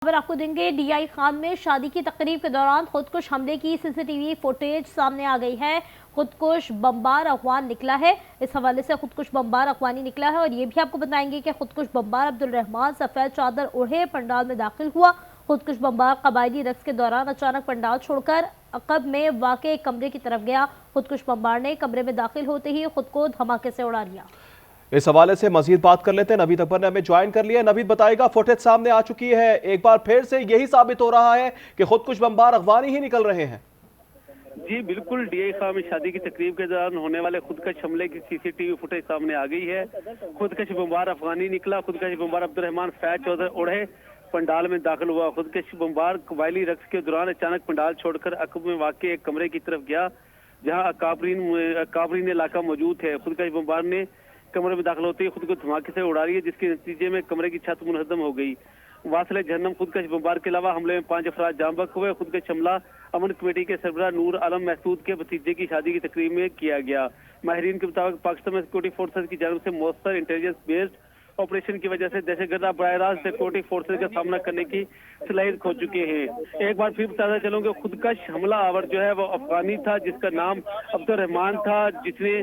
खबर आपको देंगे। डीआई खान में शादी की तकरीब के दौरान खुदकुश हमले की सीसीटीवी फुटेज सामने आ गई है। खुदकुश बमबार अफवान निकला है। इस हवाले से खुदकुश बमबार अफवानी निकला है और ये भी आपको बताएंगे कि खुदकुश बमबार अब्दुल रहमान सफेद चादर ओढ़े पंडाल में दाखिल हुआ। खुदकुश बमबार कबायली रक्स के दौरान अचानक पंडाल छोड़कर अकब में वाक़े कमरे की तरफ गया। खुदकुश बमबार ने कमरे में दाखिल होते ही खुद को धमाके से उड़ा लिया। इस हवाले से मजीद बात कर लेते हैं। नवीद अकबर ने हमें ज्वाइन कर लिया। नवीद बताएगा, फुटेज सामने आ चुकी है, एक बार फिर से यही साबित हो रहा है कि खुदकुश बमबार अफवानी ही निकल रहे हैं। जी बिल्कुल, डीआई खान में शादी की तकरीब के दौरान होने वाले खुदकश हमले की सीसीटीवी फुटेज सामने आ गई है। खुदकश बमबार अफगानी निकला। खुदकश बमबार अब्दुल रहमान सफेद चादर ओढ़े पंडाल में दाखिल हुआ। खुदकश बमबार कबायली रक्स के दौरान अचानक पंडाल छोड़कर अकब में वाक़े एक कमरे की तरफ गया जहां अकाबरीन इलाका मौजूद है। खुदकश बमबार ने कमरे में दाखिल होते ही खुद को धमाके से उड़ा रही है, जिसके नतीजे में कमरे की छत मुनहदम हो गई। वासिल जहन्नम खुदकश बमबार के अलावा हमले में 5 अफराद जाँ बहक हुए। खुदकश हमला अमन कमेटी के सरबराह नूर आलम महसूद के भतीजे की शादी की तकरीब में किया गया। माहिरीन के मुताबिक पाकिस्तान में सिक्योरिटी फोर्सेज की जानब से मौसर इंटेलिजेंस बेस्ड ऑपरेशन की वजह से दहशतगर्द बराह रास्त सिक्योरिटी फोर्सेज का सामना करने की सलाहियत खो चुके हैं। एक बार फिर बताता चलूं कि खुदकश हमला आवर जो है वो अफगानी था, जिसका नाम अब्दुल रहमान था, जिसने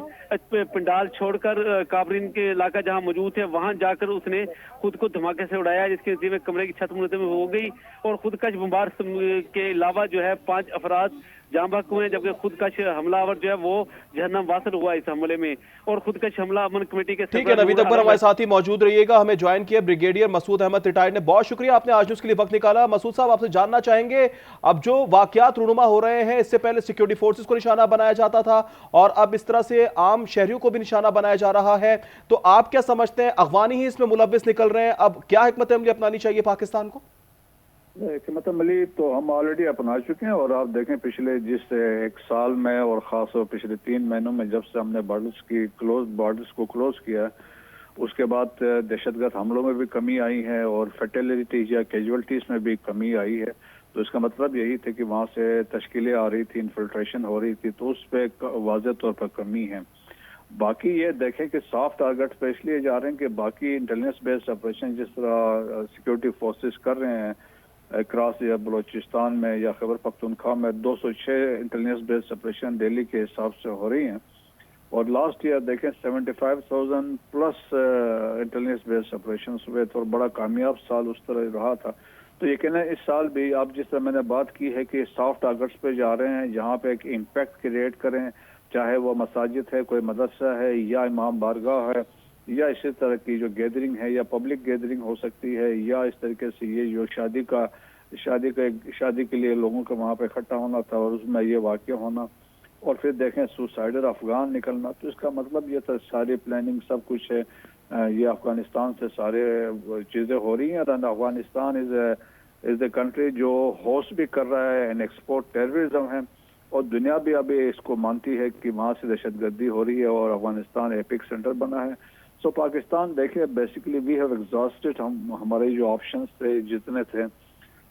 पंडाल छोड़कर काबरीन के इलाका जहां मौजूद है वहां जाकर उसने खुद को धमाके से उड़ाया, जिसके नतीजे में कमरे की छत मुनहदम हो गई और खुदकश बमबार के अलावा जो है 5 अफराद जाँ बहक हुए, जबकि खुदकश हमलावर जो है वो जहन्नम वासिल हुआ इस हमले में। और खुदकश हमला अमन कमेटी के ठीक है, नवीद अकबर हमारे साथ ही मौजूद रहिएगा। हमें ज्वाइन किया ब्रिगेडियर मसूद अहमद रिटायर्ड ने, बहुत शुक्रिया आपने आज न्यूज़ के लिए वक्त निकाला। मसूद साहब, आपसे जानना चाहेंगे, अब जो वाकयात रूनुमा हो रहे हैं, इससे पहले सिक्योरिटी फोर्सेस को निशाना बनाया जाता था और अब इस तरह से आम शहरियों को भी निशाना बनाया जा रहा है, तो आप क्या समझते हैं, अफगानी ही इसमें मुलव्विस निकल रहे हैं? अब क्या हिकमत अमली अपनानी चाहिए पाकिस्तान को? हिकमत अमली तो हम ऑलरेडी अपना चुके हैं और आप देखें पिछले जिस एक साल में और खास तौर पिछले 3 महीनों में जब से हमने बॉर्डर्स को क्लोज किया, उसके बाद दहशतगर्द हमलों में भी कमी आई है और फर्टिलिटीज या कैजुअलिटीज में भी कमी आई है। तो इसका मतलब यही था कि वहाँ से तश्कीलें आ रही थी, इन्फिल्ट्रेशन हो रही थी, तो उस पर वाज़ेह तौर पर कमी है। बाकी ये देखें कि सॉफ्ट टारगेट पे इसलिए जा रहे हैं कि बाकी इंटेलिजेंस बेस्ड ऑपरेशन जिस तरह सिक्योरिटी फोर्सेस कर रहे हैं क्रॉस या बलोचिस्तान में या खैबर पख्तूनख्वा में 206 इंटेलिजेंस बेस्ड ऑपरेशन दिल्ली के हिसाब से हो रही हैं और लास्ट ईयर देखें 75,000 प्लस इंटेलिजेंस बेस्ड ऑपरेशन हुए, तो बड़ा कामयाब साल उस तरह रहा था। तो ये कहना इस साल भी आप जिस तरह मैंने बात की है कि सॉफ्ट टारगेट्स पे जा रहे हैं जहाँ पे एक इम्पैक्ट क्रिएट करें, चाहे वो मसाजिद है, कोई मदरसा है या इमाम बारगाह है या इसी तरह की जो गैदरिंग है या पब्लिक गैदरिंग हो सकती है या इस तरीके से ये जो शादी के लिए लोगों का वहाँ पे इकट्ठा होना था और उसमें ये वाक़या होना और फिर देखें सुसाइडर अफगान निकलना, तो इसका मतलब ये था सारी प्लानिंग सब कुछ है, ये अफगानिस्तान से सारे चीज़ें हो रही हैं। और अफगानिस्तान इज़ द कंट्री जो होस्ट भी कर रहा है एंड एक्सपोर्ट टेररिज्म है और दुनिया भी अभी इसको मानती है कि वहाँ से दहशतगर्दी हो रही है और अफगानिस्तान एपिक सेंटर बना है। सो पाकिस्तान देखिए बेसिकली वी हैव एग्जॉस्टेड, हमारे जो ऑप्शंस थे जितने थे,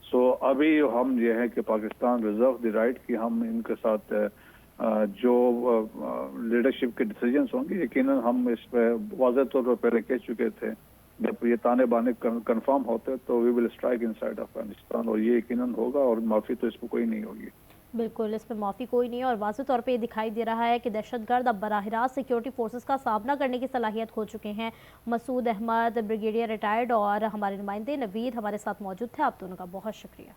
सो अभी हम ये है कि पाकिस्तान रिजर्व द राइट कि हम इनके साथ जो लीडरशिप के डिसीजंस होंगे यकीनन हम इस पर वाज़ेह तौर पर पहले कह चुके थे, जब ये ताने बाने कंफर्म होते तो we will strike inside Afghanistan और ये यकीनन होगा और माफ़ी तो इस पर कोई नहीं होगी। बिल्कुल, इस पे माफ़ी कोई नहीं है और वाज़ेह तौर पे ये दिखाई दे रहा है कि दहशतगर्द अब बराह रास्त सिक्योरिटी फोर्सेस का सामना करने की सलाहियत खो चुके हैं। मसूद अहमद ब्रिगेडियर रिटायर्ड और हमारे नुमाइंदे नवीद हमारे साथ मौजूद थे। आप दोनों का बहुत शुक्रिया।